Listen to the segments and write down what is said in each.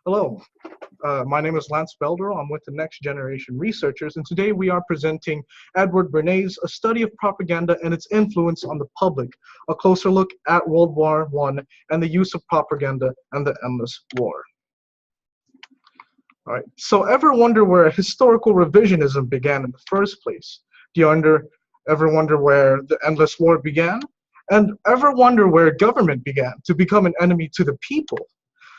Hello, my name is Lance Belderol. I'm with the Next Generation Researchers, and today we are presenting Edward Bernays, A Study of Propaganda and Its Influence on the Public, a closer look at World War I and the use of propaganda and the endless war. All right, so ever wonder where historical revisionism began in the first place? Do you ever wonder where the endless war began? And ever wonder where government began to become an enemy to the people?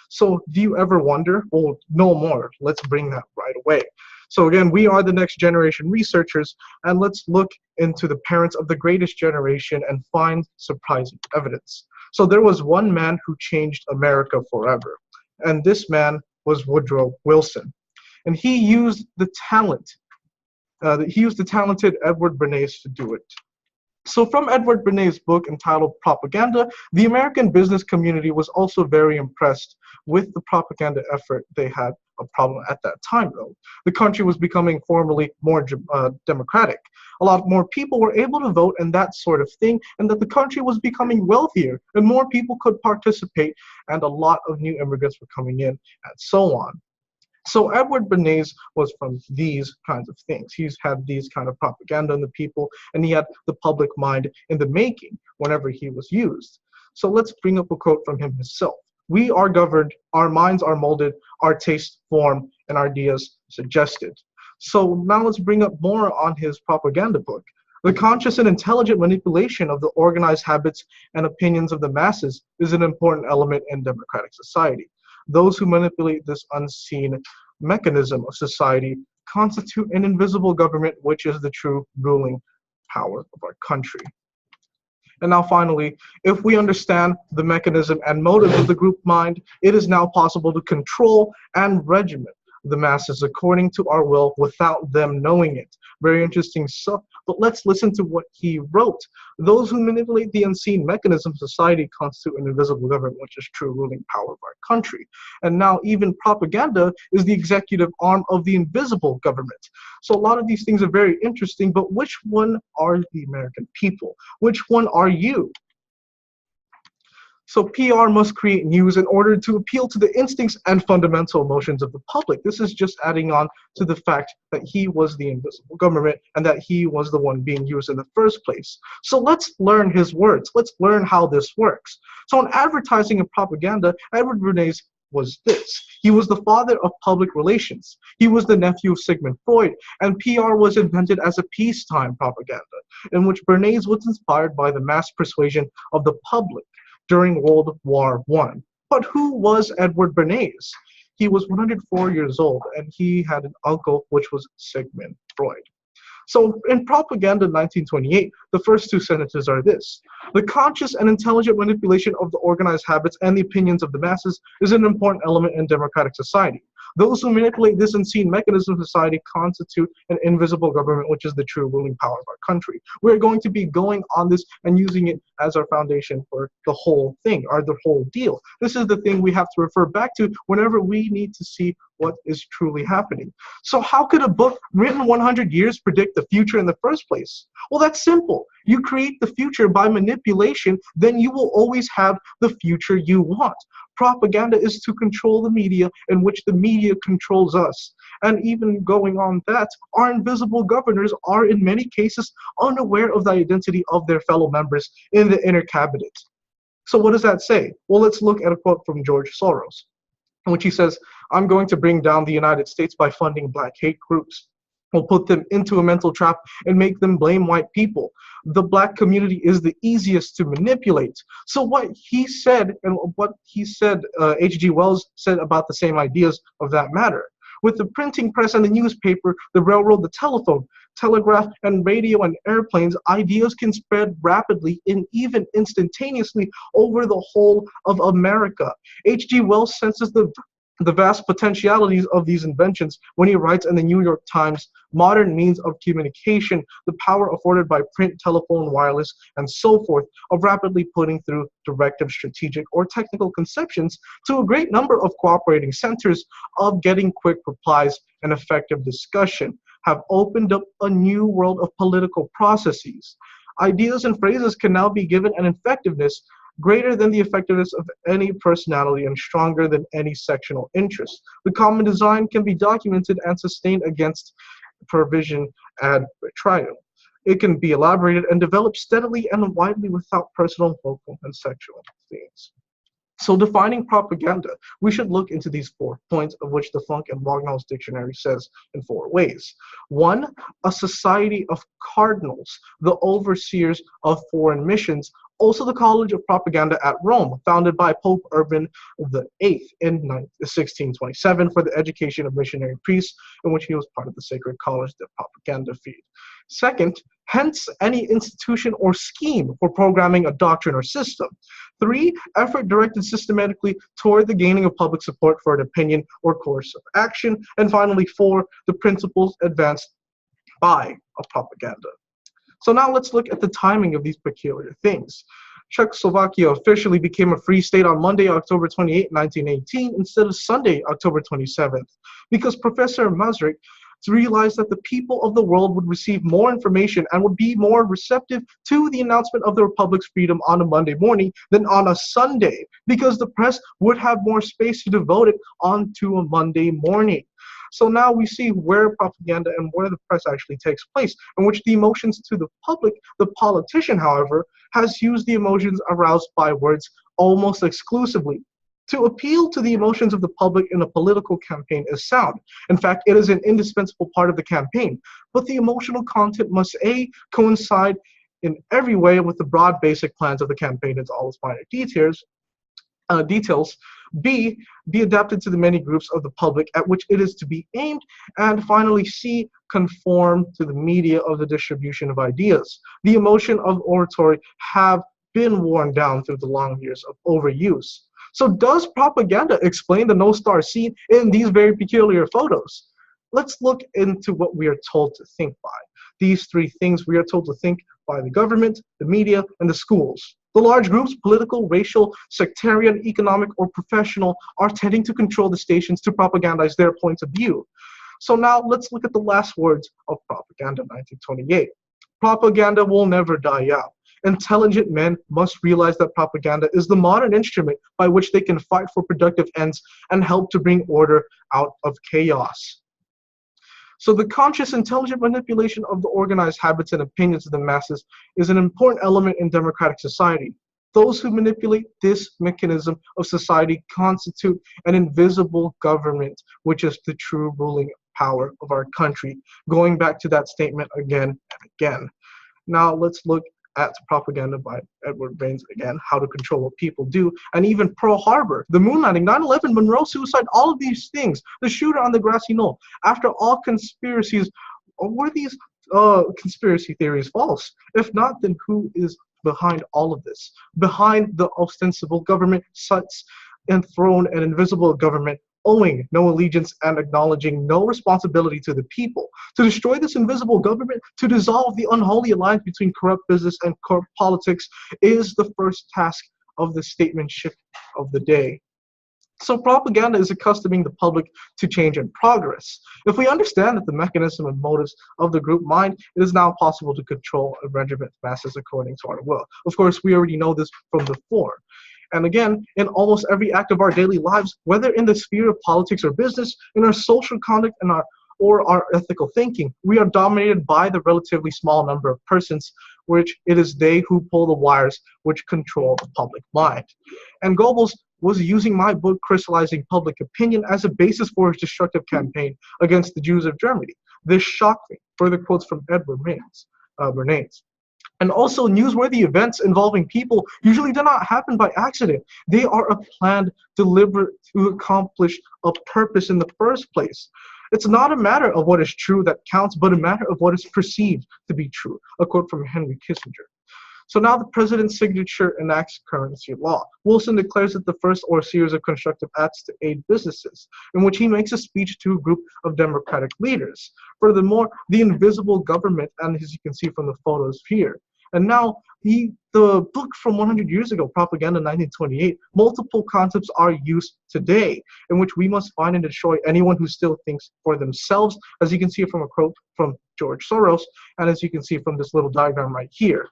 So do you ever wonder? Well, no more. Let's bring that right away. So again, we are the Next Generation Researchers, and let's look into the parents of the greatest generation and find surprising evidence. So there was one man who changed America forever, and this man was Woodrow Wilson. And he used the talented Edward Bernays to do it. So from Edward Bernays' book entitled Propaganda, the American business community was also very impressed with the propaganda effort they had a problem at that time, though. The country was becoming formally more democratic. A lot more people were able to vote and that sort of thing, and that the country was becoming wealthier and more people could participate, and a lot of new immigrants were coming in, and so on. So Edward Bernays was from these kinds of things. He's had these kind of propaganda in the people, and he had the public mind in the making whenever he was used. So let's bring up a quote from him himself. "We are governed, our minds are molded, our tastes formed, and our ideas suggested." So now let's bring up more on his propaganda book. "The conscious and intelligent manipulation of the organized habits and opinions of the masses is an important element in democratic society. Those who manipulate this unseen mechanism of society constitute an invisible government, which is the true ruling power of our country." And now finally, if we understand the mechanism and motives of the group mind, it is now possible to control and regiment the masses according to our will without them knowing it. Very interesting stuff, but let's listen to what he wrote. "Those who manipulate the unseen mechanism of society constitute an invisible government, which is true ruling power of our country." And now even propaganda is the executive arm of the invisible government. So a lot of these things are very interesting, but which one are the American people? Which one are you? So PR must create news in order to appeal to the instincts and fundamental emotions of the public. This is just adding on to the fact that he was the invisible government and that he was the one being used in the first place. So let's learn his words. Let's learn how this works. So in advertising and propaganda, Edward Bernays was this. He was the father of public relations. He was the nephew of Sigmund Freud, and PR was invented as a peacetime propaganda, in which Bernays was inspired by the mass persuasion of the public during World War I. But who was Edward Bernays? He was 104 years old, and he had an uncle, which was Sigmund Freud. So in Propaganda 1928, the first two sentences are this: "The conscious and intelligent manipulation of the organized habits and the opinions of the masses is an important element in democratic society. Those who manipulate this unseen mechanism of society constitute an invisible government, which is the true ruling power of our country." We're going to be going on this and using it as our foundation for the whole thing, or the whole deal. This is the thing we have to refer back to whenever we need to see what is truly happening. So how could a book written 100 years predict the future in the first place? Well, that's simple. You create the future by manipulation, then you will always have the future you want. Propaganda is to control the media, in which the media controls us. And even going on that, our invisible governors are in many cases unaware of the identity of their fellow members in the inner cabinet. So what does that say? Well, let's look at a quote from George Soros, in which he says, "I'm going to bring down the United States by funding black hate groups. We'll put them into a mental trap and make them blame white people. The black community is the easiest to manipulate." So what he said, and what he said, H.G. Wells said about the same ideas of that matter. With the printing press and the newspaper, the railroad, the telephone, telegraph, and radio and airplanes, ideas can spread rapidly and even instantaneously over the whole of America. H.G. Wells senses the vast potentialities of these inventions when he writes in the New York Times, "Modern means of communication, the power afforded by print, telephone, wireless, and so forth, of rapidly putting through directive, strategic, or technical conceptions to a great number of cooperating centers, of getting quick replies and effective discussion, have opened up a new world of political processes. Ideas and phrases can now be given an effectiveness greater than the effectiveness of any personality and stronger than any sectional interest. The common design can be documented and sustained against provision ad trium. It can be elaborated and developed steadily and widely without personal, local, and sexual themes. So defining propaganda, we should look into these 4 points, of which the Funk and Wagnall's dictionary says in 4 ways. 1, a society of cardinals, the overseers of foreign missions, also the College of Propaganda at Rome, founded by Pope Urban VIII in 1627 for the education of missionary priests, in which he was part of the Sacred College de Propaganda Fide. Second, hence any institution or scheme for programming a doctrine or system. 3, effort directed systematically toward the gaining of public support for an opinion or course of action. And finally, 4, the principles advanced by a propaganda. So now let's look at the timing of these peculiar things. Czechoslovakia officially became a free state on Monday, October 28, 1918, instead of Sunday, October 27th, because Professor Masaryk realized that the people of the world would receive more information and would be more receptive to the announcement of the Republic's freedom on a Monday morning than on a Sunday, because the press would have more space to devote it onto a Monday morning. So now we see where propaganda and where the press actually takes place, in which the emotions to the public, the politician, however, has used the emotions aroused by words almost exclusively. To appeal to the emotions of the public in a political campaign is sound. In fact, it is an indispensable part of the campaign. But the emotional content must A, coincide in every way with the broad basic plans of the campaign and all its minor details, B, be adapted to the many groups of the public at which it is to be aimed, and finally C, conform to the media of the distribution of ideas. The emotion of oratory have been worn down through the long years of overuse. So does propaganda explain the no-star seen in these very peculiar photos? Let's look into what we are told to think by. These 3 things we are told to think by the government, the media, and the schools. The large groups, political, racial, sectarian, economic, or professional, are tending to control the stations to propagandize their points of view. So now let's look at the last words of Propaganda 1928. Propaganda will never die out. Intelligent men must realize that propaganda is the modern instrument by which they can fight for productive ends and help to bring order out of chaos. So the conscious, intelligent manipulation of the organized habits and opinions of the masses is an important element in democratic society. Those who manipulate this mechanism of society constitute an invisible government, which is the true ruling power of our country. Going back to that statement again and again. Now let's look at Propaganda by Edward Baines again, How to Control What People Do, and even Pearl Harbor, the moon landing, 9/11, Monroe suicide, all of these things, the shooter on the grassy knoll. After all conspiracies, were these conspiracy theories false? If not, then who is behind all of this? Behind the ostensible government sits enthroned an invisible government, owing no allegiance and acknowledging no responsibility to the people. To destroy this invisible government, to dissolve the unholy alliance between corrupt business and corrupt politics is the first task of the statesmanship of the day. So propaganda is accustoming the public to change and progress. If we understand that the mechanism and motives of the group mind, it is now possible to control and regiment masses according to our will. Of course, we already know this from before. And again, in almost every act of our daily lives, whether in the sphere of politics or business, in our social conduct and our ethical thinking, we are dominated by the relatively small number of persons, which it is they who pull the wires which control the public mind. And Goebbels was using my book, Crystallizing Public Opinion, as a basis for his destructive campaign against the Jews of Germany. This shocked me. Further quotes from Edward Bernays. And also, newsworthy events involving people usually do not happen by accident. They are a planned, deliberate to accomplish a purpose in the first place. It's not a matter of what is true that counts, but a matter of what is perceived to be true. A quote from Henry Kissinger. So now the president's signature enacts currency law. Wilson declares it the first or series of constructive acts to aid businesses, in which he makes a speech to a group of democratic leaders. Furthermore, the invisible government, and as you can see from the photos here. And now, the book from 100 years ago, Propaganda 1928, multiple concepts are used today, in which we must find and destroy anyone who still thinks for themselves, as you can see from a quote from George Soros, and as you can see from this little diagram right here.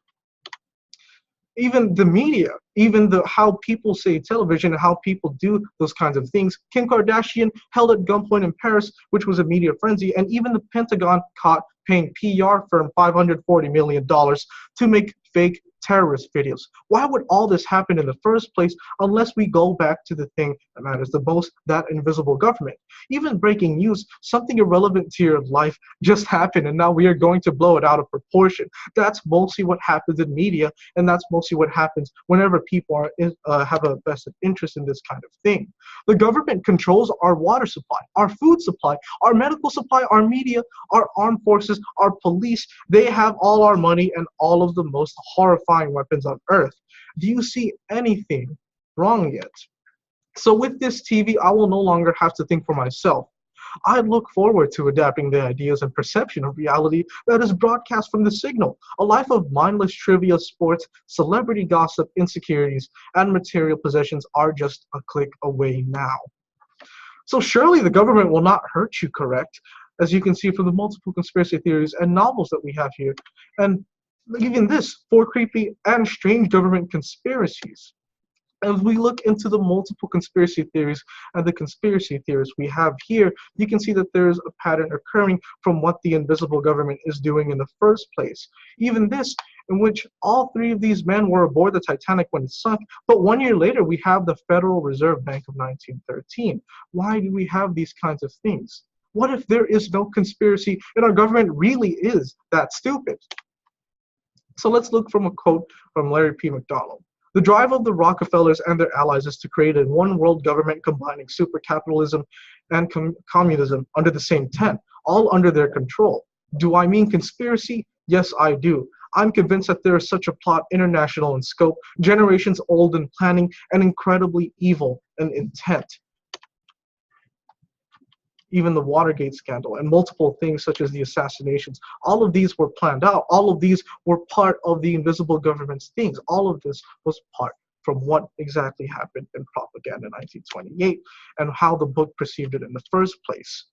Even the media even the how people say television and how people do those kinds of things. Kim Kardashian held at gunpoint in Paris, which was a media frenzy, and even the Pentagon caught paying PR firm $540 million to make fake terrorist videos. Why would all this happen in the first place unless we go back to the thing that matters the most, that invisible government? Even breaking news, something irrelevant to your life just happened and now we are going to blow it out of proportion. That's mostly what happens in media, and that's mostly what happens whenever people have a vested interest in this kind of thing. The government controls our water supply, our food supply, our medical supply, our media, our armed forces, our police. They have all our money and all of the most horrifying weapons on earth. Do you see anything wrong yet? So with this TV, I will no longer have to think for myself. I look forward to adapting the ideas and perception of reality that is broadcast from the signal. A life of mindless trivia, sports, celebrity gossip, insecurities, and material possessions are just a click away now. So surely the government will not hurt you, correct? As you can see from the multiple conspiracy theories and novels that we have here. And even this, four creepy and strange government conspiracies. As we look into the multiple conspiracy theories and the conspiracy theorists we have here, you can see that there's a pattern occurring from what the invisible government is doing in the first place. Even this, in which all three of these men were aboard the Titanic when it sunk, but 1 year later we have the Federal Reserve Bank of 1913. Why do we have these kinds of things? What if there is no conspiracy and our government really is that stupid? So let's look from a quote from Larry P. McDonald. The drive of the Rockefellers and their allies is to create a one-world government combining supercapitalism and communism under the same tent, all under their control. Do I mean conspiracy? Yes, I do. I'm convinced that there is such a plot international in scope, generations old in planning, and incredibly evil in intent. Even the Watergate scandal and multiple things such as the assassinations, all of these were planned out. All of these were part of the invisible government's things. All of this was part from what exactly happened in Propaganda 1928 and how the book perceived it in the first place.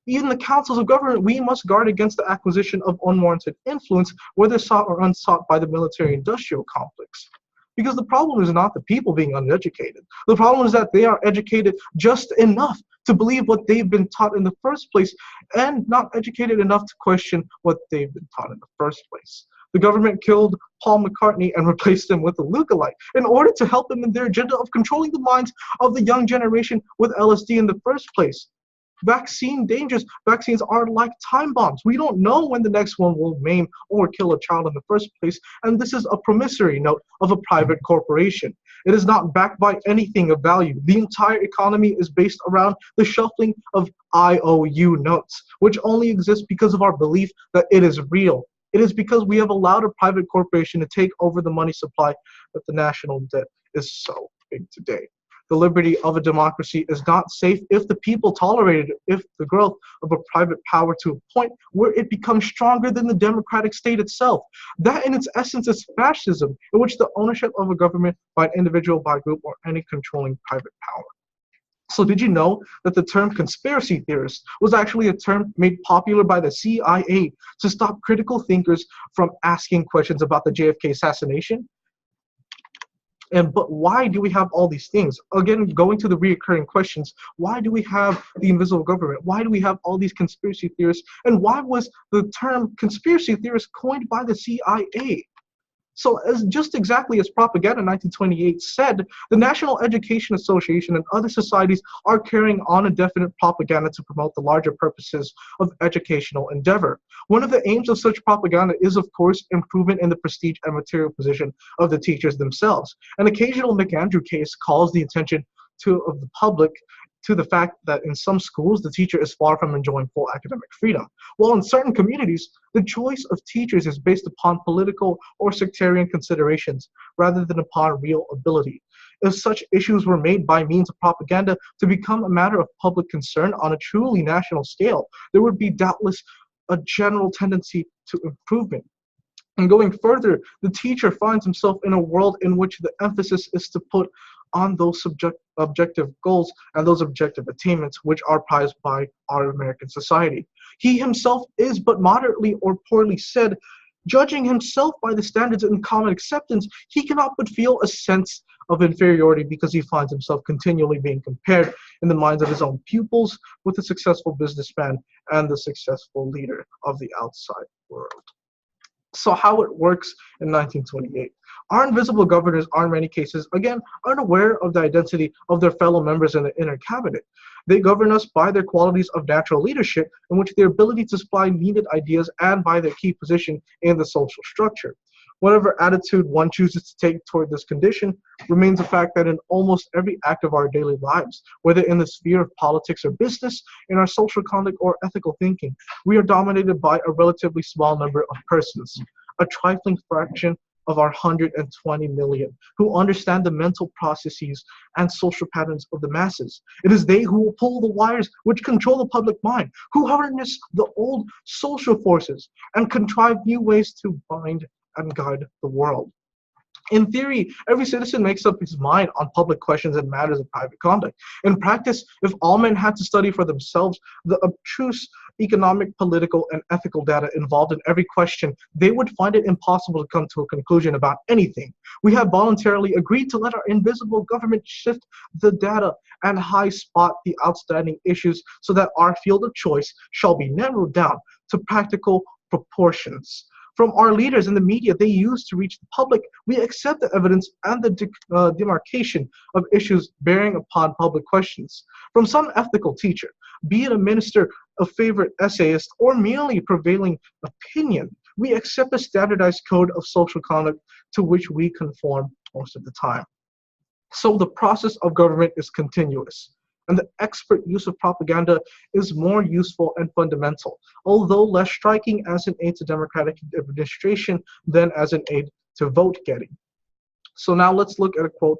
Even the councils of government, we must guard against the acquisition of unwarranted influence, whether sought or unsought by the military-industrial complex. Because the problem is not the people being uneducated. The problem is that they are educated just enough to believe what they've been taught in the first place and not educated enough to question what they've been taught in the first place. The government killed Paul McCartney and replaced him with a lookalike in order to help them in their agenda of controlling the minds of the young generation with LSD in the first place. Vaccine dangers. Vaccines are like time bombs. We don't know when the next one will maim or kill a child in the first place, and this is a promissory note of a private corporation. It is not backed by anything of value. The entire economy is based around the shuffling of IOU notes, which only exist because of our belief that it is real. It is because we have allowed a private corporation to take over the money supply that the national debt is so big today. The liberty of a democracy is not safe if the people tolerate it, if the growth of a private power to a point where it becomes stronger than the democratic state itself. That in its essence is fascism, in which the ownership of a government by an individual, by a group, or any controlling private power. So did you know that the term conspiracy theorist was actually a term made popular by the CIA to stop critical thinkers from asking questions about the JFK assassination? But why do we have all these things? Again, going to the recurring questions, why do we have the invisible government? Why do we have all these conspiracy theorists? And why was the term conspiracy theorist coined by the CIA? So just exactly as Propaganda 1928 said, the National Education Association and other societies are carrying on a definite propaganda to promote the larger purposes of educational endeavor. One of the aims of such propaganda is, of course, improvement in the prestige and material position of the teachers themselves. An occasional McAndrew case calls the attention of the public to the fact that in some schools, the teacher is far from enjoying full academic freedom, while in certain communities, the choice of teachers is based upon political or sectarian considerations rather than upon real ability. If such issues were made by means of propaganda to become a matter of public concern on a truly national scale, there would be doubtless a general tendency to improvement. And going further, the teacher finds himself in a world in which the emphasis is to put on those objective goals and those objective attainments which are prized by our American society. He himself is but moderately or poorly said Judging himself by the standards in common acceptance, he cannot but feel a sense of inferiority because he finds himself continually being compared in the minds of his own pupils with the successful businessman and the successful leader of the outside world. So how it works in 1928. Our invisible governors are in many cases, again, unaware of the identity of their fellow members in the inner cabinet. They govern us by their qualities of natural leadership, in which their ability to supply needed ideas and by their key position in the social structure. Whatever attitude one chooses to take toward this condition remains a fact that in almost every act of our daily lives, whether in the sphere of politics or business, in our social conduct or ethical thinking, we are dominated by a relatively small number of persons, a trifling fraction of our 120 million, who understand the mental processes and social patterns of the masses. It is they who will pull the wires which control the public mind, who harness the old social forces and contrive new ways to bind and guide the world. In theory, every citizen makes up his mind on public questions and matters of private conduct. In practice, if all men had to study for themselves the abstruse economic, political, and ethical data involved in every question, they would find it impossible to come to a conclusion about anything. We have voluntarily agreed to let our invisible government shift the data and high spot the outstanding issues so that our field of choice shall be narrowed down to practical proportions. From our leaders in the media they use to reach the public, we accept the evidence and the demarcation of issues bearing upon public questions. From some ethical teacher, be it a minister, a favorite essayist, or merely prevailing opinion, we accept a standardized code of social conduct to which we conform most of the time. So the process of government is continuous, and the expert use of propaganda is more useful and fundamental, although less striking as an aid to democratic administration than as an aid to vote getting. So now let's look at a quote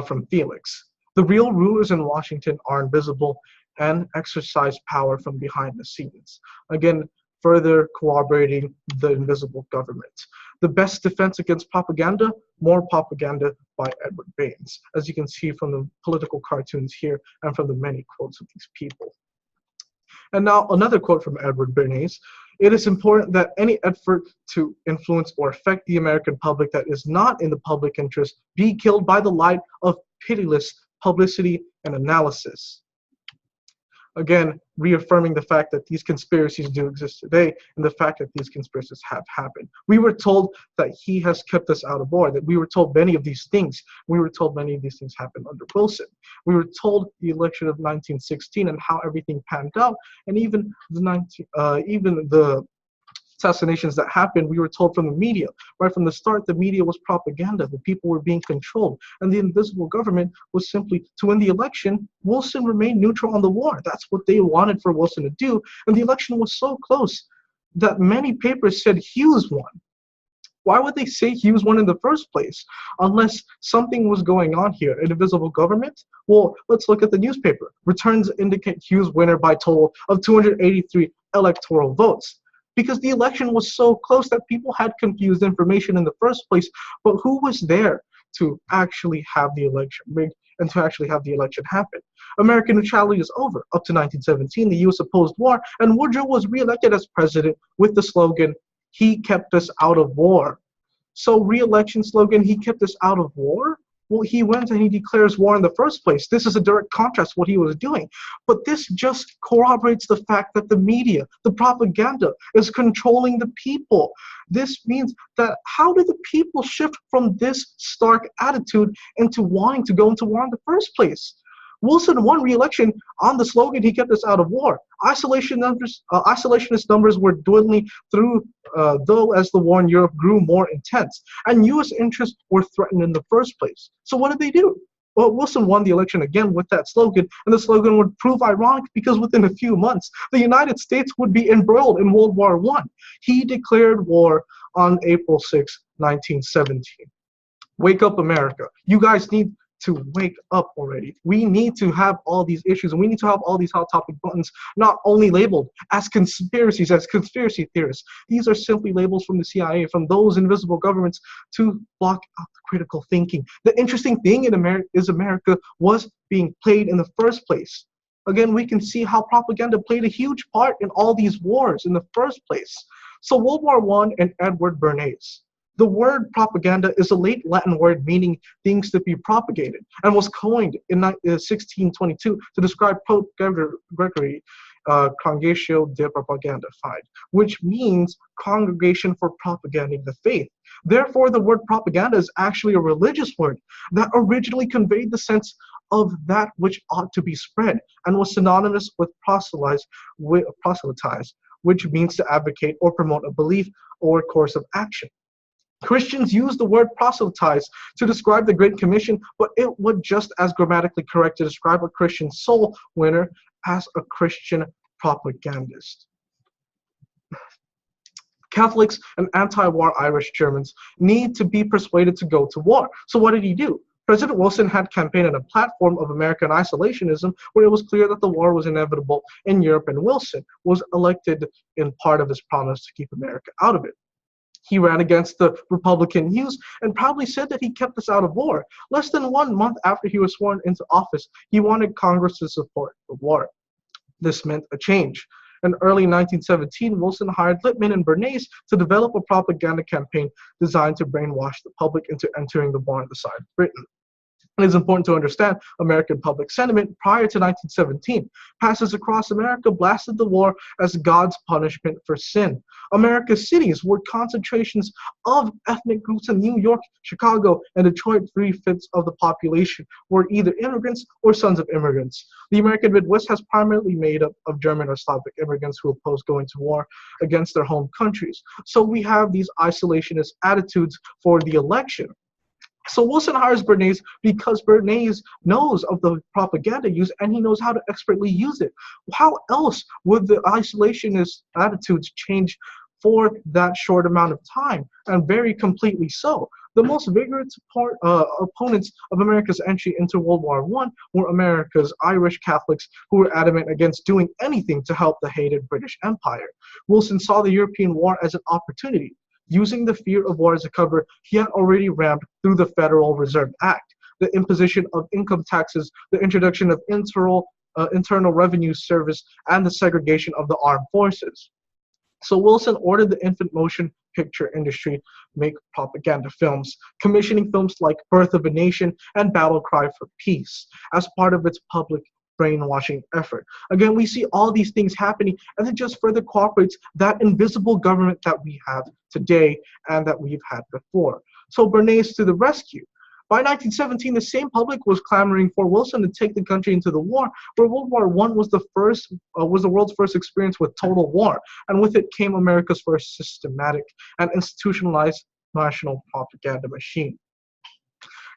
from Felix. The real rulers in Washington are invisible and exercise power from behind the scenes. Again, further corroborating the invisible government. The best defense against propaganda, more propaganda by Edward Baines, as you can see from the political cartoons here and from the many quotes of these people. And now another quote from Edward Bernays. It is important that any effort to influence or affect the American public that is not in the public interest be killed by the light of pitiless publicity and analysis. Again, reaffirming the fact that these conspiracies do exist today and the fact that these conspiracies have happened. We were told that he has kept us out of war, that we were told many of these things. We were told many of these things happened under Wilson. We were told the election of 1916 and how everything panned out, and even the assassinations that happened, we were told from the media. Right from the start, the media was propaganda. The people were being controlled. And the invisible government was simply to win the election. Wilson remained neutral on the war. That's what they wanted for Wilson to do. And the election was so close that many papers said Hughes won. Why would they say Hughes won in the first place? Unless something was going on here. An invisible government? Well, let's look at the newspaper. Returns indicate Hughes winner by total of 283 electoral votes. Because the election was so close that people had confused information in the first place. But who was there to actually have the election rigged and to actually have the election happen? American neutrality is over. Up to 1917, the U.S. opposed war, and Woodrow was reelected as president with the slogan, "He kept us out of war." So re-election slogan, "He kept us out of war"? Well, he went and he declares war in the first place. This is a direct contrast to what he was doing. But this just corroborates the fact that the media, the propaganda, is controlling the people. This means that how did the people shift from this stark attitude into wanting to go into war in the first place? Wilson won re-election on the slogan, "He kept us out of war." Isolationist numbers were dwindling through, though as the war in Europe grew more intense, and U.S. interests were threatened in the first place. So what did they do? Well, Wilson won the election again with that slogan, and the slogan would prove ironic because within a few months, the United States would be embroiled in World War I. He declared war on April 6, 1917. Wake up, America. You guys need to wake up already. We need to have all these issues, and we need to have all these hot topic buttons not only labeled as conspiracies, as conspiracy theorists. These are simply labels from the CIA, from those invisible governments to block out critical thinking. The interesting thing in America is America was being played in the first place. Again, we can see how propaganda played a huge part in all these wars in the first place. So World War I and Edward Bernays. The word propaganda is a late Latin word meaning things to be propagated, and was coined in 1622 to describe Pope Gregory Congregatio de Propaganda Fide, which means congregation for propagating the faith. Therefore, the word propaganda is actually a religious word that originally conveyed the sense of that which ought to be spread and was synonymous with proselytize, which means to advocate or promote a belief or course of action. Christians use the word proselytize to describe the Great Commission, but it would just as grammatically correct to describe a Christian soul winner as a Christian propagandist. Catholics and anti-war Irish Germans need to be persuaded to go to war. So what did he do? President Wilson had campaigned on a platform of American isolationism where it was clear that the war was inevitable in Europe, and Wilson was elected in part of his promise to keep America out of it. He ran against the Republican views and proudly said that he kept us out of war. Less than 1 month after he was sworn into office, he wanted Congress to support the war. This meant a change. In early 1917, Wilson hired Lippmann and Bernays to develop a propaganda campaign designed to brainwash the public into entering the war on the side of Britain. It is important to understand American public sentiment prior to 1917. Pastors across America blasted the war as God's punishment for sin. America's cities were concentrations of ethnic groups in New York, Chicago, and Detroit. 3/5 of the population were either immigrants or sons of immigrants. The American Midwest has primarily made up of German or Slavic immigrants who oppose going to war against their home countries. So we have these isolationist attitudes for the election. So Wilson hires Bernays because Bernays knows of the propaganda use and he knows how to expertly use it. How else would the isolationist attitudes change for that short amount of time? And very completely so. The most vigorous opponents of America's entry into World War I were America's Irish Catholics who were adamant against doing anything to help the hated British Empire. Wilson saw the European war as an opportunity. Using the fear of war as a cover, he had already rammed through the Federal Reserve Act, the imposition of income taxes, the introduction of Internal Revenue Service, and the segregation of the armed forces. So Wilson ordered the infant motion picture industry make propaganda films, commissioning films like Birth of a Nation and Battle Cry for Peace as part of its public brainwashing effort. Again, we see all these things happening, and it just further cooperates that invisible government that we have today and that we've had before. So Bernays to the rescue. By 1917, the same public was clamoring for Wilson to take the country into the war, where World War I was the world's first experience with total war, and with it came America's first systematic and institutionalized national propaganda machine.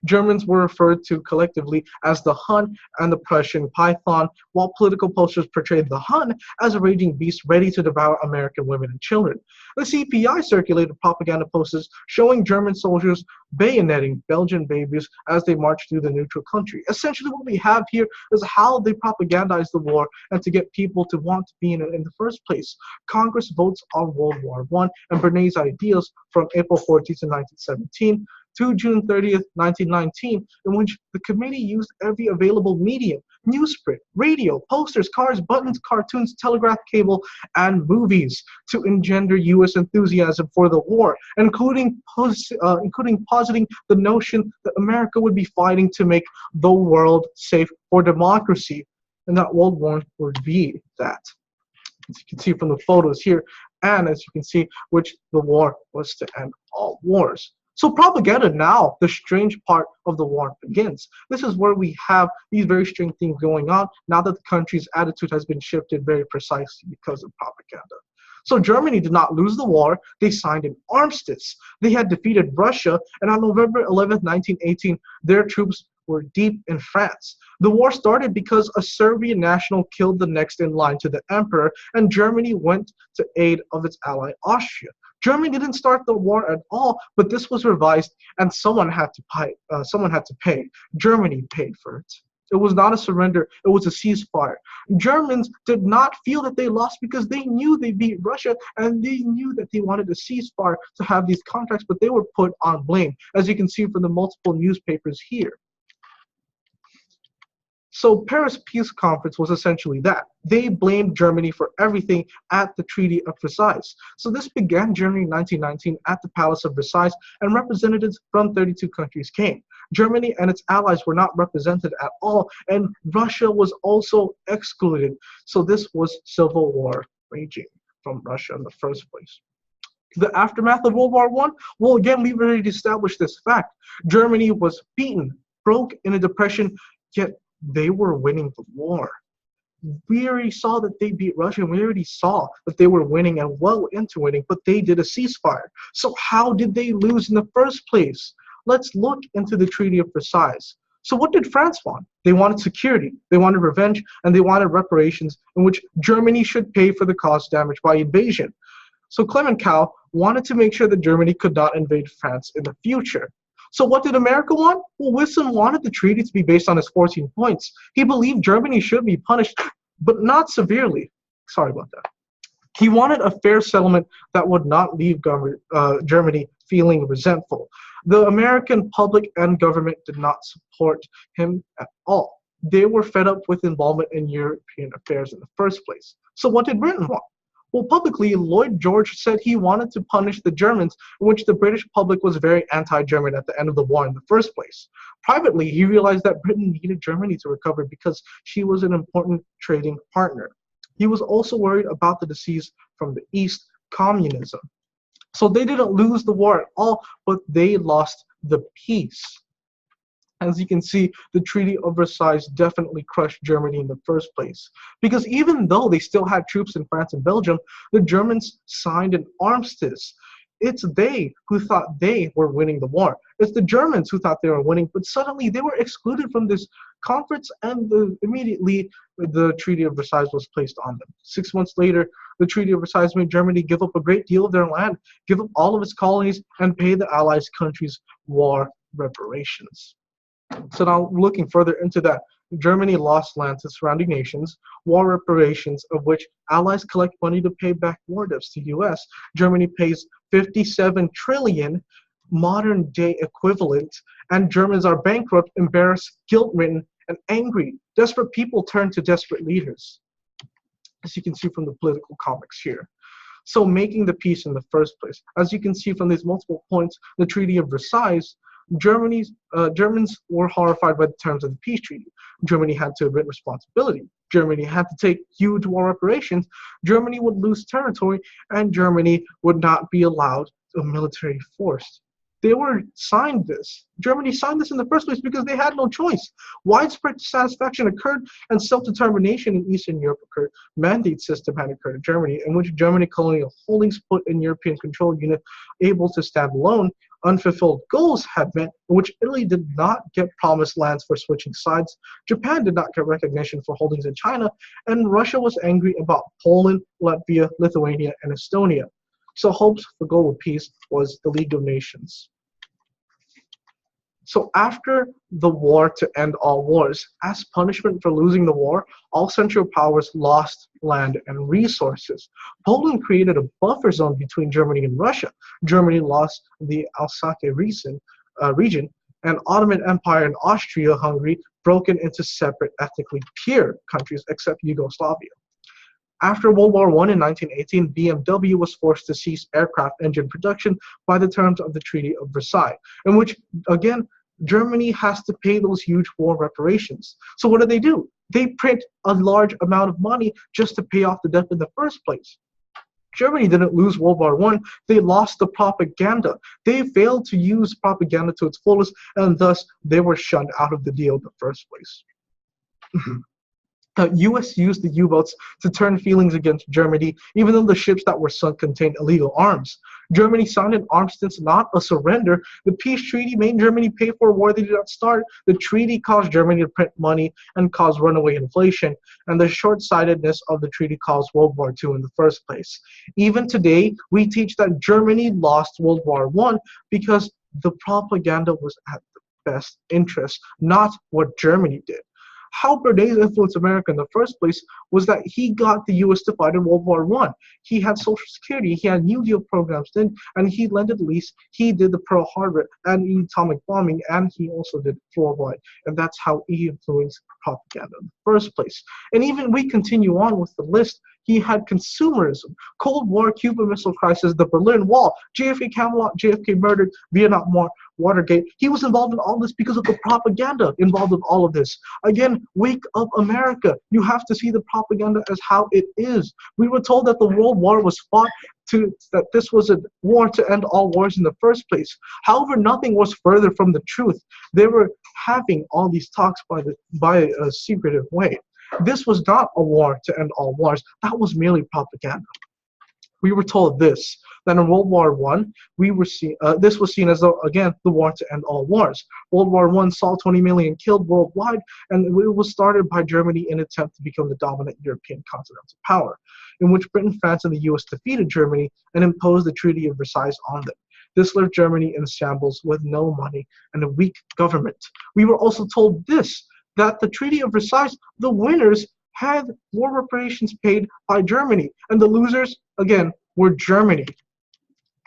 Germans were referred to collectively as the Hun and the Prussian Python, while political posters portrayed the Hun as a raging beast ready to devour American women and children. The CPI circulated propaganda posters showing German soldiers bayoneting Belgian babies as they marched through the neutral country. Essentially, what we have here is how they propagandized the war and to get people to want to be in it in the first place. Congress votes on World War I and Bernays' ideas from April 14th, 1917 to June 30th, 1919, in which the committee used every available medium, newsprint, radio, posters, cards, buttons, cartoons, telegraph cable, and movies to engender U.S. enthusiasm for the war, including positing the notion that America would be fighting to make the world safe for democracy, and that World War would be that. As you can see from the photos here, and as you can see, which the war was to end all wars. So propaganda now, the strange part of the war begins. This is where we have these very strange things going on now that the country's attitude has been shifted very precisely because of propaganda. So Germany did not lose the war. They signed an armistice. They had defeated Russia, and on November 11th, 1918, their troops were deep in France. The war started because a Serbian national killed the next in line to the emperor, and Germany went to aid of its ally Austria. Germany didn't start the war at all, but this was revised, and someone had to pay. Germany paid for it. It was not a surrender, it was a ceasefire. Germans did not feel that they lost because they knew they beat Russia, and they knew that they wanted a ceasefire to have these contracts, but they were put on blame, as you can see from the multiple newspapers here. So Paris Peace Conference was essentially that. They blamed Germany for everything at the Treaty of Versailles. So this began January 1919 at the Palace of Versailles, and representatives from 32 countries came. Germany and its allies were not represented at all, and Russia was also excluded. So this was civil war raging from Russia in the first place. The aftermath of World War I, well, again, we've already established this fact. Germany was beaten, broke in a depression, yet they were winning the war. We already saw that they beat Russia, and we already saw that they were winning and well into winning, but they did a ceasefire. So how did they lose in the first place? Let's look into the Treaty of Versailles. So what did France want? They wanted security, they wanted revenge, and they wanted reparations in which Germany should pay for the cost damaged by invasion. So Clemenceau wanted to make sure that Germany could not invade France in the future. So what did America want? Well, Wilson wanted the treaty to be based on his 14 points. He believed Germany should be punished, but not severely. Sorry about that. He wanted a fair settlement that would not leave Germany feeling resentful. The American public and government did not support him at all. They were fed up with involvement in European affairs in the first place. So what did Britain want? Well, publicly, Lloyd George said he wanted to punish the Germans, in which the British public was very anti-German at the end of the war in the first place. Privately, he realized that Britain needed Germany to recover because she was an important trading partner. He was also worried about the disease from the East, communism. So they didn't lose the war at all, but they lost the peace. As you can see, the Treaty of Versailles definitely crushed Germany in the first place. Because even though they still had troops in France and Belgium, the Germans signed an armistice. It's they who thought they were winning the war. It's the Germans who thought they were winning, but suddenly they were excluded from this conference, and immediately the Treaty of Versailles was placed on them. 6 months later, the Treaty of Versailles made Germany give up a great deal of their land, give up all of its colonies, and pay the Allied countries war reparations. So now looking further into that, Germany lost land to surrounding nations, war reparations of which allies collect money to pay back war debts to US. Germany pays 57 trillion, modern day equivalent, and Germans are bankrupt, embarrassed, guilt-ridden, and angry. Desperate people turn to desperate leaders, as you can see from the political comics here. So making the peace in the first place. As you can see from these multiple points, the Treaty of Versailles, Germans were horrified by the terms of the peace treaty. Germany had to admit responsibility. Germany had to take huge war reparations. Germany would lose territory, and Germany would not be allowed a military force. Germany signed this in the first place because they had no choice. Widespread dissatisfaction occurred, and self-determination in Eastern Europe occurred. Mandate system had occurred in Germany, in which Germany colonial holdings put in European control unit able to stand alone. Unfulfilled goals had meant in which Italy did not get promised lands for switching sides, Japan did not get recognition for holdings in China, and Russia was angry about Poland, Latvia, Lithuania, and Estonia. So hopes for global peace was the League of Nations. So after the war to end all wars, as punishment for losing the war, all Central Powers lost land and resources. Poland created a buffer zone between Germany and Russia. Germany lost the Alsace region, and Ottoman Empire and Austria-Hungary broken into separate ethnically pure countries except Yugoslavia. After World War I in 1918, BMW was forced to cease aircraft engine production by the terms of the Treaty of Versailles, in which, again, Germany has to pay those huge war reparations. So what do? They print a large amount of money just to pay off the debt in the first place. Germany didn't lose World War I, they lost the propaganda. They failed to use propaganda to its fullest, and thus they were shunned out of the deal in the first place. The U.S. used the U-boats to turn feelings against Germany, even though the ships that were sunk contained illegal arms. Germany signed an armistice, not a surrender. The peace treaty made Germany pay for a war they did not start. The treaty caused Germany to print money and cause runaway inflation, and the short-sightedness of the treaty caused World War II in the first place. Even today, we teach that Germany lost World War I because the propaganda was at the best interest, not what Germany did. How Bernays influenced America in the first place was that he got the U.S. to fight in World War I. He had Social Security, he had New Deal programs then, and he lended lease. He did the Pearl Harbor and the atomic bombing, and he also did worldwide. And that's how he influenced propaganda in the first place. And even we continue on with the list. He had consumerism, Cold War, Cuban Missile Crisis, the Berlin Wall, JFK Camelot, JFK murdered, Vietnam War, Watergate. He was involved in all this because of the propaganda involved in all of this. Again, wake up America. You have to see the propaganda as how it is. We were told that the World War was fought that this was a war to end all wars in the first place. However, nothing was further from the truth. They were having all these talks by a secretive way. This was not a war to end all wars. That was merely propaganda. We were told this, that in World War I, this was seen as, again, the war to end all wars. World War I saw 20 million killed worldwide, and it was started by Germany in an attempt to become the dominant European continental power, in which Britain, France, and the US defeated Germany and imposed the Treaty of Versailles on them. This left Germany in shambles with no money and a weak government. We were also told this, that the Treaty of Versailles, the winners had war reparations paid by Germany, and the losers, again, were Germany.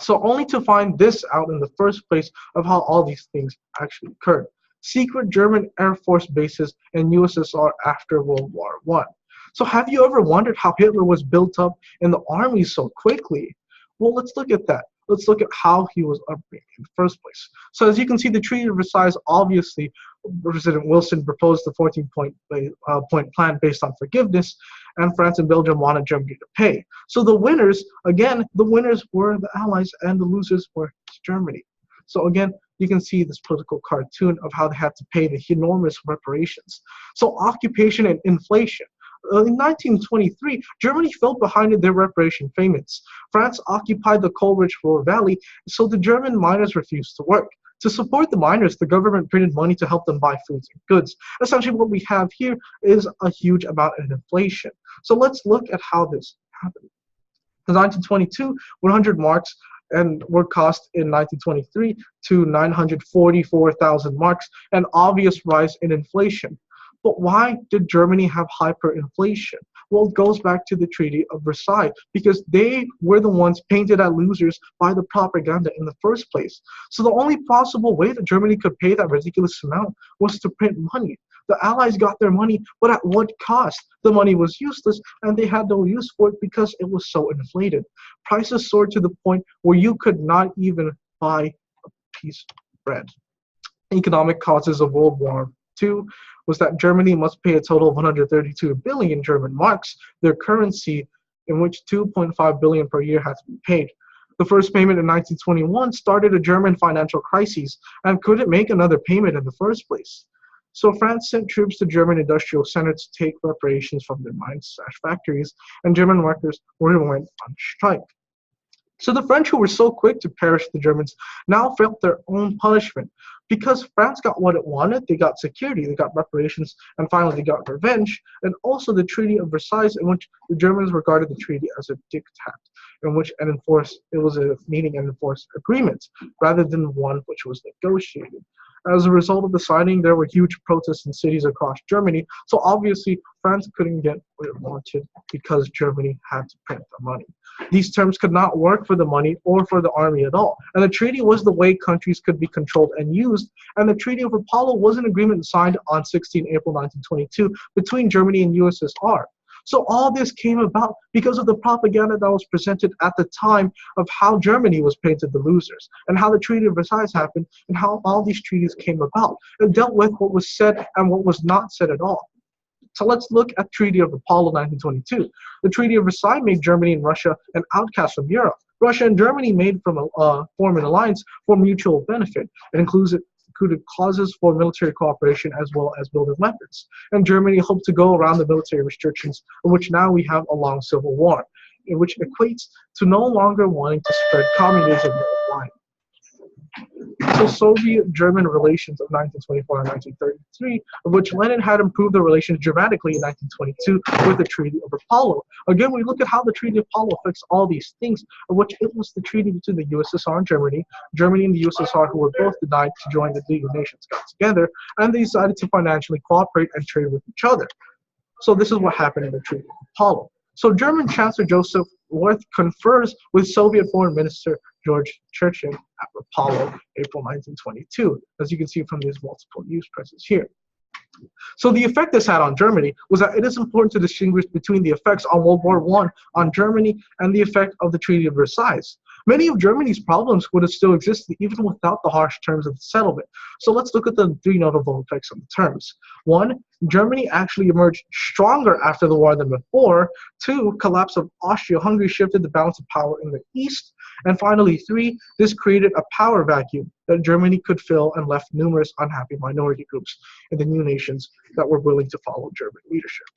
So only to find this out in the first place of how all these things actually occurred. Secret German Air Force bases in USSR after World War I. So have you ever wondered how Hitler was built up in the army so quickly? Well, let's look at that. Let's look at how he was upbringing in the first place. So as you can see, the Treaty of Versailles, obviously, President Wilson proposed the 14-point point plan based on forgiveness, and France and Belgium wanted Germany to pay. So the winners, again, the winners were the Allies, and the losers were Germany. So again, you can see this political cartoon of how they had to pay the enormous reparations. So occupation and inflation. In 1923, Germany fell behind in their reparation payments. France occupied the coal-rich Ruhr Valley, so the German miners refused to work. To support the miners, the government printed money to help them buy foods and goods. Essentially, what we have here is a huge amount of inflation. So let's look at how this happened. In 1922, 100 marks and were cost in 1923 to 944,000 marks, an obvious rise in inflation. But why did Germany have hyperinflation? Well, it goes back to the Treaty of Versailles, because they were the ones painted as losers by the propaganda in the first place. So the only possible way that Germany could pay that ridiculous amount was to print money. The Allies got their money, but at what cost? The money was useless, and they had no use for it because it was so inflated. Prices soared to the point where you could not even buy a piece of bread. Economic causes of World War II was that Germany must pay a total of 132 billion German marks, their currency, in which 2.5 billion per year had to be paid. The first payment in 1921 started a German financial crisis and couldn't make another payment in the first place. So France sent troops to German industrial centers to take reparations from their mines/factories, and German workers went on strike. So the French, who were so quick to perish the Germans, now felt their own punishment. Because France got what it wanted, they got security, they got reparations, and finally they got revenge, and also the Treaty of Versailles, in which the Germans regarded the treaty as a diktat, in which it was a meeting and enforced agreement, rather than one which was negotiated. As a result of the signing, there were huge protests in cities across Germany, so obviously France couldn't get what it wanted because Germany had to print the money. These terms could not work for the money or for the army at all, and the treaty was the way countries could be controlled and used, and the Treaty of Apollo was an agreement signed on 16 April 1922 between Germany and USSR. So all this came about because of the propaganda that was presented at the time of how Germany was painted the losers, and how the Treaty of Versailles happened, and how all these treaties came about. It dealt with what was said and what was not said at all. So let's look at Treaty of Apollo 1922. The Treaty of Versailles made Germany and Russia an outcast from Europe. Russia and Germany form an alliance for mutual benefit. It included clauses for military cooperation as well as building weapons. And Germany hoped to go around the military restrictions, in which now we have a long civil war, in which equates to no longer wanting to spread communism worldwide. So Soviet-German relations of 1924 and 1933, of which Lenin had improved the relations dramatically in 1922 with the Treaty of Rapallo. Again, we look at how the Treaty of Rapallo affects all these things, of which it was the treaty between the USSR and Germany. Germany and the USSR, who were both denied to join the League of Nations, got together, and they decided to financially cooperate and trade with each other. So this is what happened in the Treaty of Rapallo. So German Chancellor Joseph Wirth confers with Soviet Foreign Minister George Churchin at Rapallo, April 1922, as you can see from these multiple news presses here. So the effect this had on Germany was that it is important to distinguish between the effects on World War I on Germany and the effect of the Treaty of Versailles. Many of Germany's problems would have still existed even without the harsh terms of the settlement. So let's look at the three notable effects of the terms. 1, Germany actually emerged stronger after the war than before. 2, collapse of Austria-Hungary shifted the balance of power in the East. And finally, 3, this created a power vacuum that Germany could fill and left numerous unhappy minority groups in the new nations that were willing to follow German leadership.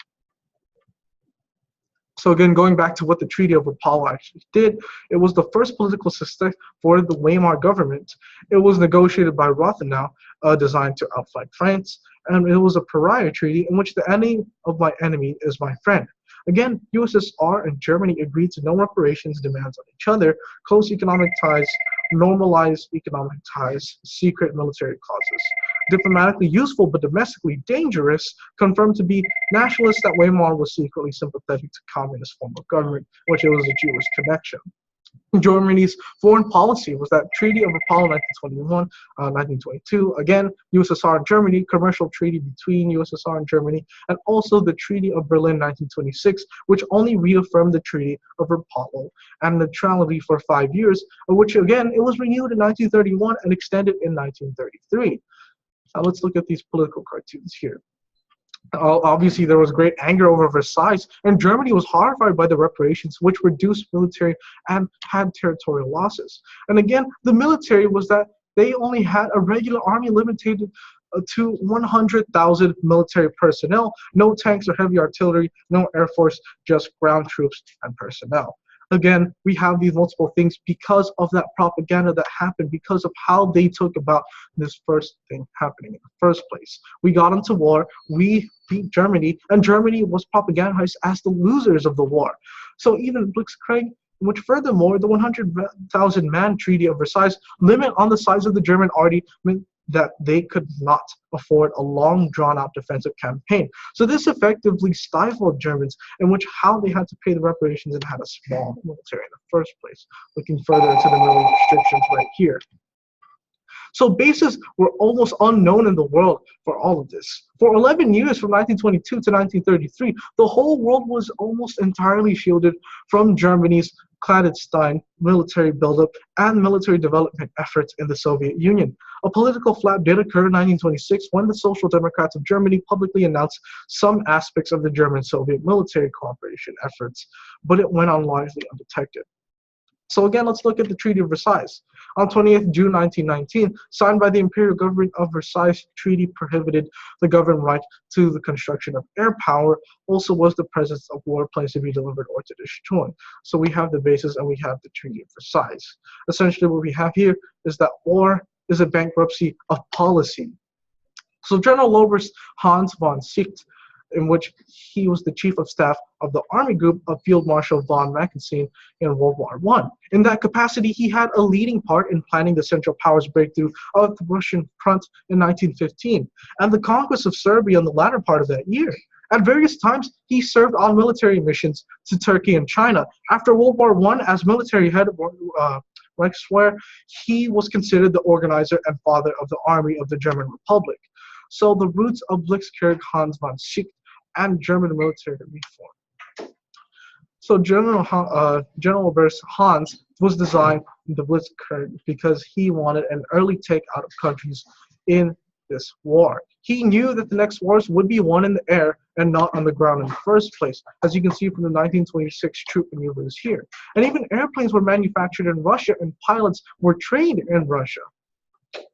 So again, going back to what the Treaty of Rapallo actually did, it was the first political system for the Weimar government. It was negotiated by Rothenau, designed to outfight France, and it was a pariah treaty in which the enemy of my enemy is my friend. Again, USSR and Germany agreed to no reparations demands on each other, close economic ties, normalized economic ties, secret military clauses. Diplomatically useful but domestically dangerous, confirmed to be nationalists that Weimar was secretly sympathetic to communist form of government, which it was a Jewish connection. Germany's foreign policy was that Treaty of Rapallo 1921, 1922, again, USSR and Germany, commercial treaty between USSR and Germany, and also the Treaty of Berlin 1926, which only reaffirmed the Treaty of Rapallo and neutrality for 5 years, which again, it was renewed in 1931 and extended in 1933. Now let's look at these political cartoons here. Obviously, there was great anger over Versailles, and Germany was horrified by the reparations, which reduced military and had territorial losses. And again, the military was that they only had a regular army limited to 100,000 military personnel, no tanks or heavy artillery, no air force, just ground troops and personnel. Again, we have these multiple things because of that propaganda that happened, because of how they took about this first thing happening in the first place. We got into war, we beat Germany, and Germany was propagandized as the losers of the war. So even Blitzkrieg, which furthermore, the 100,000 man Treaty of Versailles limit on the size of the German army meant that they could not afford a long drawn-out defensive campaign. So this effectively stifled Germans, in which how they had to pay the reparations and had a small military in the first place. Looking further into the military restrictions right here. So bases were almost unknown in the world for all of this. For 11 years, from 1922 to 1933, the whole world was almost entirely shielded from Germany's clandestine military buildup and military development efforts in the Soviet Union. A political flap did occur in 1926 when the Social Democrats of Germany publicly announced some aspects of the German-Soviet military cooperation efforts, but it went on largely undetected. So again, let's look at the Treaty of Versailles. On 20th June 1919, signed by the Imperial Government of Versailles, treaty prohibited the government right to the construction of air power, also was the presence of warplanes to be delivered or to destroy. So we have the basis and we have the Treaty of Versailles. Essentially what we have here is that war is a bankruptcy of policy. So General Oberst Hans von Sicht, in which he was the chief of staff of the army group of Field Marshal von Mackensen in World War I. In that capacity, he had a leading part in planning the Central Powers breakthrough of the Russian front in 1915 and the conquest of Serbia in the latter part of that year. At various times, he served on military missions to Turkey and China. After World War I, as military head of Reichswehr, he was considered the organizer and father of the Army of the German Republic. So the roots of Blitzkrieg Hans von Sicht and German military reform. So General Oberst Hans was designed the Blitzkrieg because he wanted an early takeout of countries in this war. He knew that the next wars would be won in the air and not on the ground in the first place, as you can see from the 1926 troop maneuvers here. And even airplanes were manufactured in Russia and pilots were trained in Russia.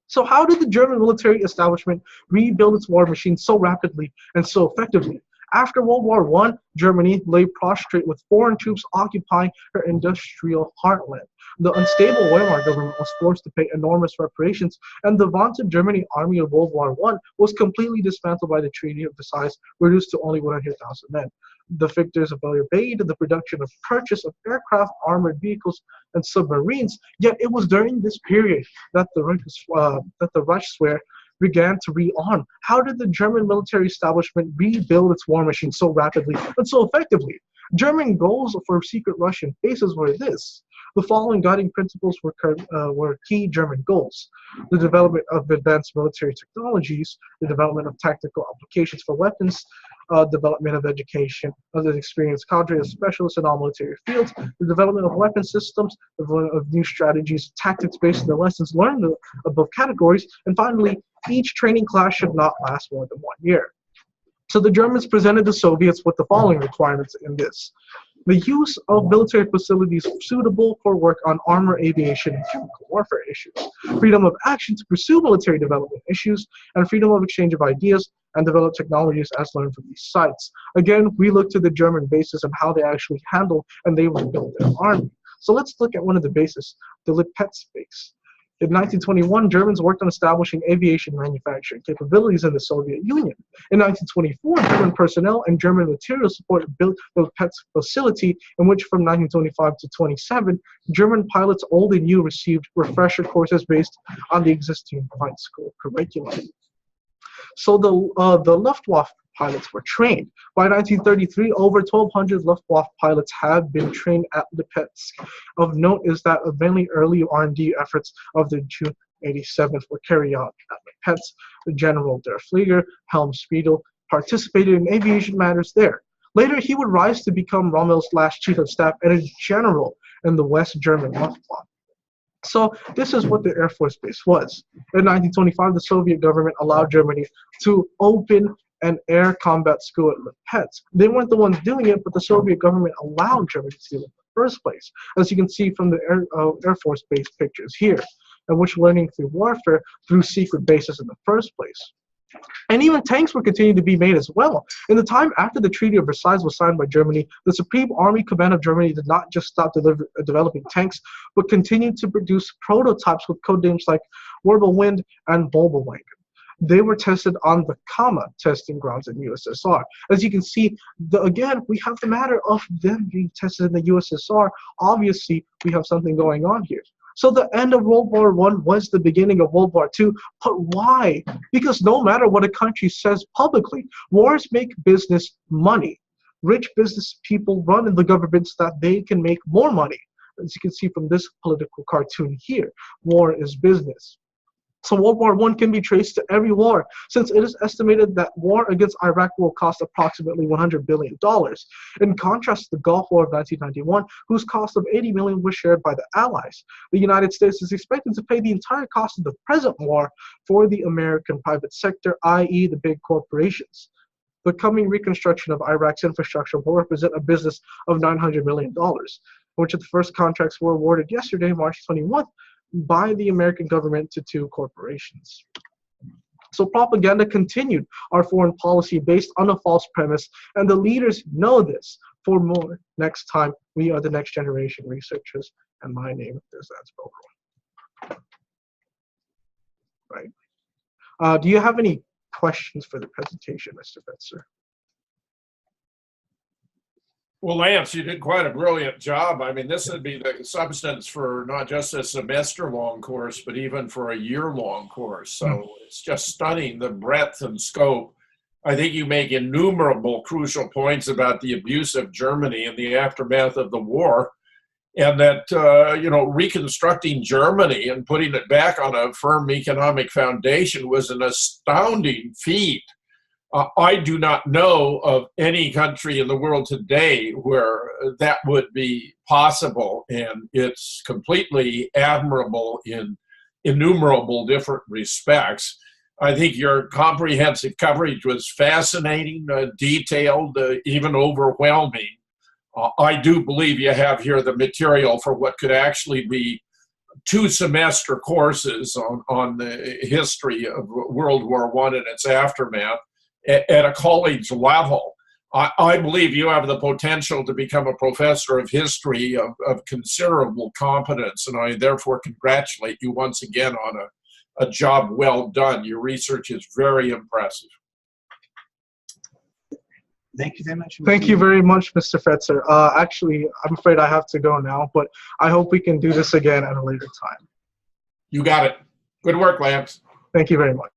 So how did the German military establishment rebuild its war machine so rapidly and so effectively? After World War I, Germany lay prostrate with foreign troops occupying her industrial heartland. The unstable Weimar government was forced to pay enormous reparations, and the vaunted German army of World War I was completely dismantled by the Treaty of Versailles, reduced to only 100,000 men. The victors obeyed the production of purchase of aircraft, armored vehicles, and submarines. Yet it was during this period that the Reichswehr began to rearm. How did the German military establishment rebuild its war machine so rapidly and so effectively? German goals for secret Russian bases were this. The following guiding principles were key German goals: the development of advanced military technologies, the development of tactical applications for weapons, development of education of the experienced cadre of specialists in all military fields, the development of weapon systems, the development of new strategies, tactics based on the lessons learned in the above categories, and finally, each training class should not last more than 1 year. So the Germans presented the Soviets with the following requirements in this: the use of military facilities suitable for work on armor, aviation, and chemical warfare issues, freedom of action to pursue military development issues, and freedom of exchange of ideas and develop technologies as learned from these sites. Again, we look to the German bases and how they actually handle and they rebuilt their army. So let's look at one of the bases, the Lipetsk base. In 1921, Germans worked on establishing aviation manufacturing capabilities in the Soviet Union. In 1924, German personnel and German material support built the Lipetsk facility, in which from 1925 to 27, German pilots old and new received refresher courses based on the existing flight school curriculum. So the Luftwaffe pilots were trained. By 1933, over 1,200 Luftwaffe pilots have been trained at Lipetsk. Of note is that many early R&D efforts of the June 87th were carried out at Lipetsk. General Der Flieger, Helm Spiegel, participated in aviation matters there. Later, he would rise to become Rommel's last chief of staff and a general in the West German Luftwaffe. So this is what the Air Force Base was. In 1925, the Soviet government allowed Germany to open an air combat school at Lipetsk. They weren't the ones doing it, but the Soviet government allowed Germany to do it in the first place, as you can see from the Air Force Base pictures here, and which learning through warfare through secret bases in the first place. And even tanks were continuing to be made as well. In the time after the Treaty of Versailles was signed by Germany, the Supreme Army Command of Germany did not just stop developing tanks, but continued to produce prototypes with code names like Wirbelwind and Bulbelwagen. They were tested on the Kama testing grounds in USSR. As you can see, again, we have the matter of them being tested in the USSR. Obviously, we have something going on here. So the end of World War I was the beginning of World War II. But why? Because no matter what a country says publicly, wars make business money. Rich business people run in the government so that they can make more money. As you can see from this political cartoon here, war is business. So World War I can be traced to every war, since it is estimated that war against Iraq will cost approximately $100 billion. In contrast to the Gulf War of 1991, whose cost of $80 billion was shared by the Allies. The United States is expected to pay the entire cost of the present war for the American private sector, i.e. the big corporations. The coming reconstruction of Iraq's infrastructure will represent a business of $900 million, which the first contracts were awarded yesterday, March 21st, by the American government to two corporations. So propaganda continued our foreign policy based on a false premise, and the leaders know this. For more, next time, we are the next generation researchers, and my name is Belderol. Right. Do you have any questions for the presentation, Mr. Fetzer? Well, Lance, you did quite a brilliant job. I mean, this would be the substance for not just a semester-long course, but even for a year-long course. So it's just stunning, the breadth and scope. I think you make innumerable crucial points about the abuse of Germany in the aftermath of the war, and that, reconstructing Germany and putting it back on a firm economic foundation was an astounding feat. I do not know of any country in the world today where that would be possible, and it's completely admirable in innumerable different respects. I think your comprehensive coverage was fascinating, detailed, even overwhelming. I do believe you have here the material for what could actually be 2-semester courses on the history of World War I and its aftermath at a college level. I believe you have the potential to become a professor of history of considerable competence, and I therefore congratulate you once again on a job well done. Your research is very impressive. Thank you very much. Thank you very much, Mr. Fetzer. Actually, I'm afraid I have to go now, but I hope we can do this again at a later time. You got it. Good work, Lance. Thank you very much.